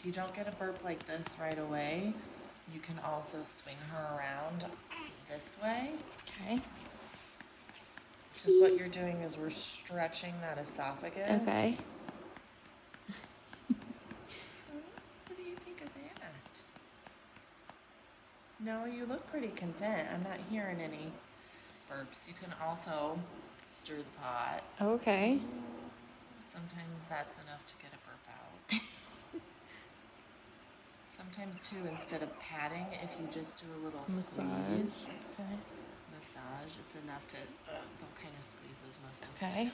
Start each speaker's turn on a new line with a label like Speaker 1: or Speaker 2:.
Speaker 1: If you don't get a burp like this right away, you can also swing her around this way.
Speaker 2: Okay.
Speaker 1: Because what you're doing is we're stretching that esophagus.
Speaker 2: Okay.
Speaker 1: What do you think of that? No, you look pretty content. I'm not hearing any burps. You can also stir the pot.
Speaker 2: Okay.
Speaker 1: Sometimes that's enough to get a burp out. Sometimes too, instead of patting, if you just do a little squeeze,
Speaker 2: Okay.
Speaker 1: massage, it's enough to, they'll kind of squeeze those muscles.
Speaker 2: Okay.